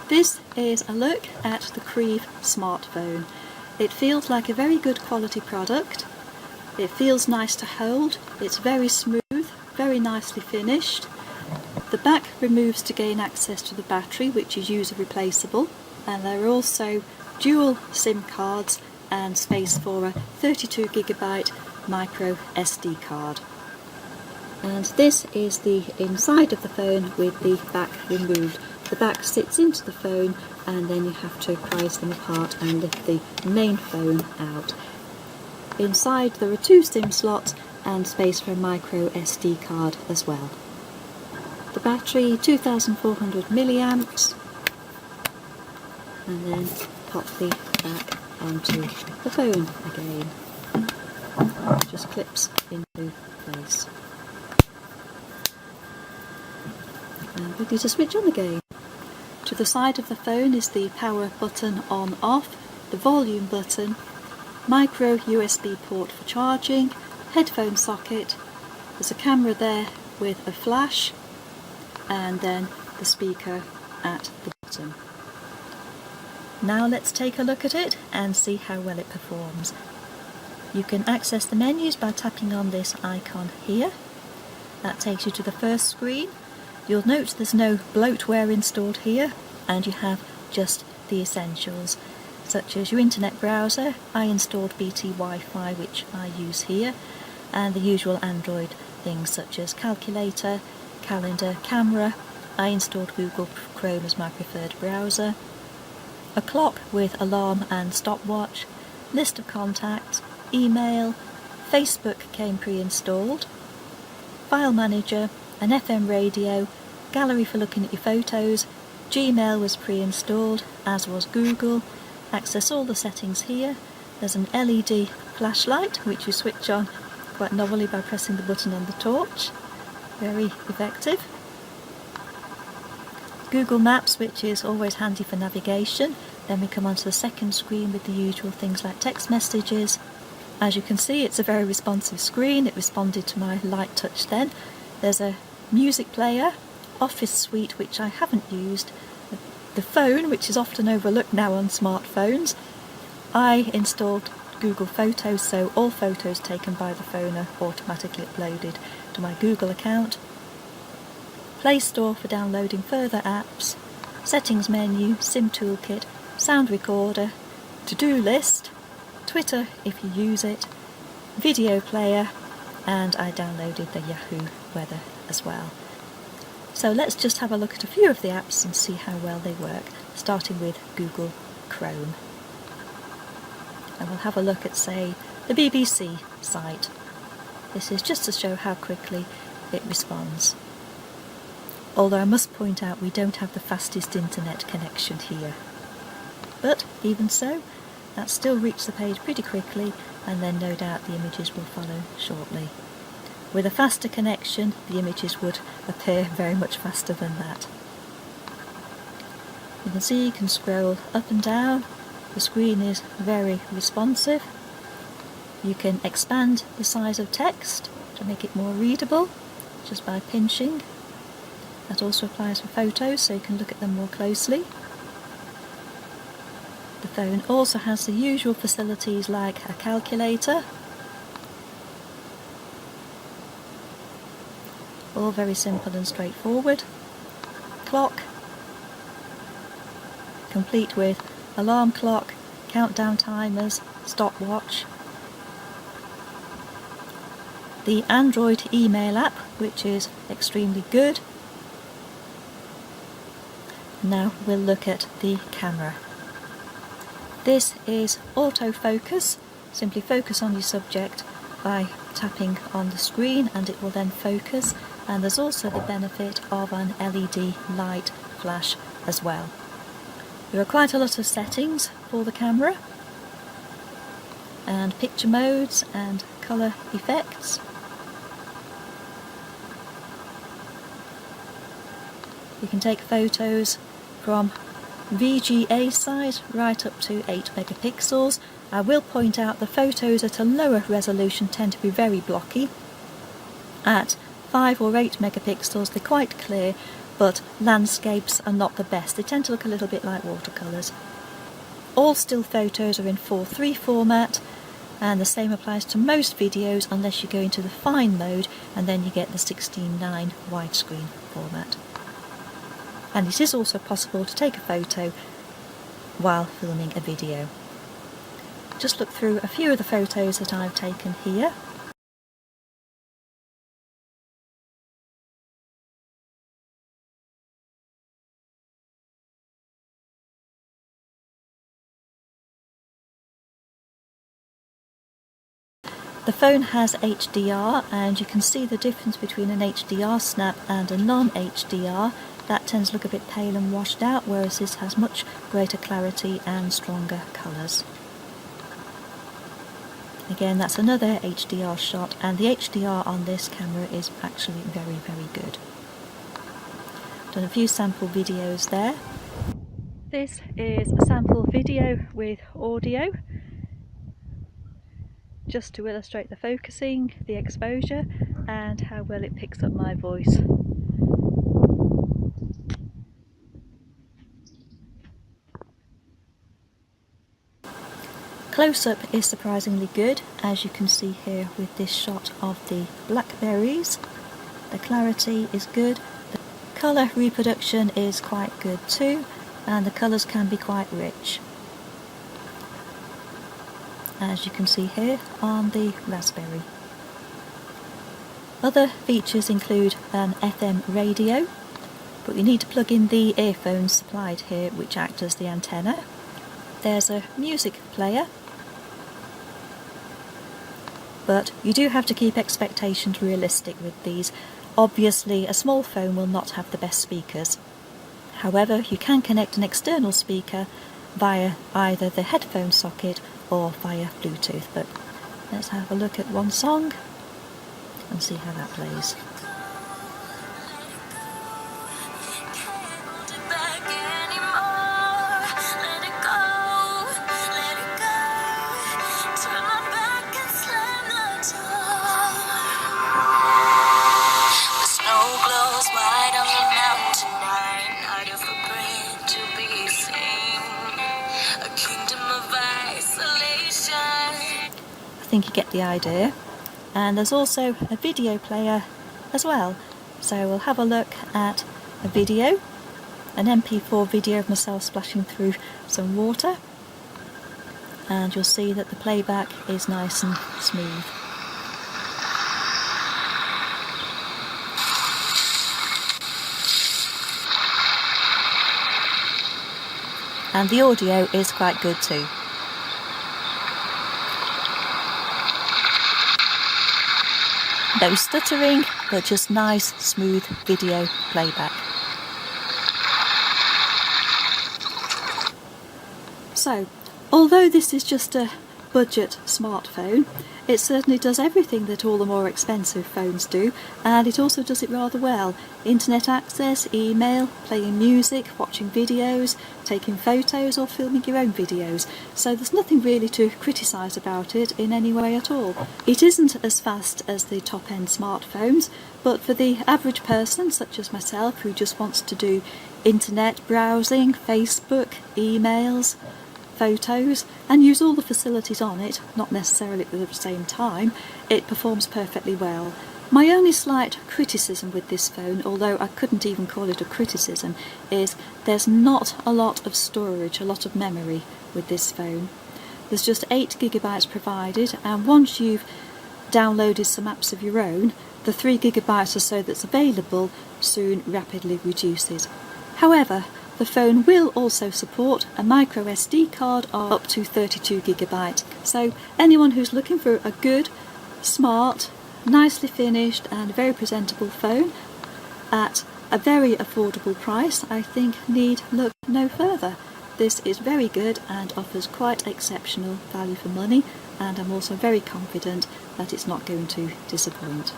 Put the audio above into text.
This is a look at the CREEV smartphone. It feels like a very good quality product. It feels nice to hold. It's very smooth, very nicely finished. The back removes to gain access to the battery, which is user replaceable, and there are also dual SIM cards and space for a 32GB micro SD card. And this is the inside of the phone with the back removed. The back sits into the phone and then you have to prise them apart and lift the main phone out. Inside there are 2 SIM slots and space for a micro SD card as well. The battery 2400 milliamps, and then pop the back onto the phone again. It just clips into place. And ready to switch on again. To the side of the phone is the power button on off, the volume button, micro USB port for charging, headphone socket, there's a camera there with a flash, and then the speaker at the bottom. Now let's take a look at it and see how well it performs. You can access the menus by tapping on this icon here. That takes you to the first screen. You'll note there's no bloatware installed here, and you have just the essentials, such as your internet browser. I installed BT Wi-Fi, which I use here, and the usual Android things such as calculator, calendar, camera. I installed Google Chrome as my preferred browser. A clock with alarm and stopwatch, list of contacts, email, Facebook came pre-installed, file manager, an FM radio, gallery for looking at your photos, Gmail was pre-installed, as was Google. Access all the settings here. There's an LED flashlight which you switch on quite novelly by pressing the button on the torch. Very effective. Google Maps, which is always handy for navigation. Then we come onto the second screen with the usual things like text messages. As you can see, it's a very responsive screen. It responded to my light touch then. There's a music player, Office Suite, which I haven't used, the phone, which is often overlooked now on smartphones. I installed Google Photos, so all photos taken by the phone are automatically uploaded to my Google account. Play Store for downloading further apps, settings menu, SIM toolkit, sound recorder, to-do list, Twitter if you use it, video player, and I downloaded the Yahoo weather as well. So let's just have a look at a few of the apps and see how well they work, starting with Google Chrome. And we'll have a look at, say, the BBC site. This is just to show how quickly it responds. Although I must point out we don't have the fastest internet connection here. But even so, that still reached the page pretty quickly, and then no doubt the images will follow shortly. With a faster connection, the images would appear very much faster than that. You can see you can scroll up and down. The screen is very responsive. You can expand the size of text to make it more readable, just by pinching. That also applies for photos, so you can look at them more closely. The phone also has the usual facilities like a calculator. All very simple and straightforward. Clock, complete with alarm clock, countdown timers, stopwatch. The Android email app, which is extremely good. Now we'll look at the camera. This is autofocus. Simply focus on your subject by tapping on the screen and it will then focus, and there's also the benefit of an LED light flash as well. There are quite a lot of settings for the camera, and picture modes and colour effects. You can take photos from VGA size right up to 8 megapixels. I will point out the photos at a lower resolution tend to be very blocky. At 5 or 8 megapixels they're quite clear, but landscapes are not the best. They tend to look a little bit like watercolours. All still photos are in 4:3 format, and the same applies to most videos unless you go into the fine mode, and then you get the 16:9 widescreen format. And it is also possible to take a photo while filming a video. Just look through a few of the photos that I've taken here. The phone has HDR, and you can see the difference between an HDR snap and a non-HDR. That tends to look a bit pale and washed out, whereas this has much greater clarity and stronger colours. Again, that's another HDR shot, and the HDR on this camera is actually very, very good. Done a few sample videos there. This is a sample video with audio, just to illustrate the focusing, the exposure, and how well it picks up my voice. Close-up is surprisingly good, as you can see here with this shot of the blackberries. The clarity is good, the colour reproduction is quite good too, and the colours can be quite rich, as you can see here on the raspberry. Other features include an FM radio, but you need to plug in the earphones supplied here, which act as the antenna. There's a music player, but you do have to keep expectations realistic with these. Obviously, a small phone will not have the best speakers. However, you can connect an external speaker via either the headphone socket or via Bluetooth. But let's have a look at one song and see how that plays. I think you get the idea. And there's also a video player as well. So we'll have a look at a video, an MP4 video of myself splashing through some water, and you'll see that the playback is nice and smooth. And the audio is quite good too. No stuttering, but just nice, smooth video playback. So, although this is just a budget smartphone, it certainly does everything that all the more expensive phones do, and it also does it rather well. Internet access, email, playing music, watching videos, taking photos or filming your own videos. So there's nothing really to criticise about it in any way at all. It isn't as fast as the top-end smartphones, but for the average person such as myself who just wants to do internet browsing, Facebook, emails, photos, and use all the facilities on it, not necessarily at the same time, it performs perfectly well. My only slight criticism with this phone, although I couldn't even call it a criticism, is there's not a lot of storage, a lot of memory with this phone. There's just 8 GB provided, and once you've downloaded some apps of your own, the 3 GB or so that's available soon rapidly reduces. However, the phone will also support a micro SD card of up to 32 GB. So anyone who's looking for a good, smart, nicely finished and very presentable phone at a very affordable price, I think need look no further. This is very good and offers quite exceptional value for money, and I'm also very confident that it's not going to disappoint.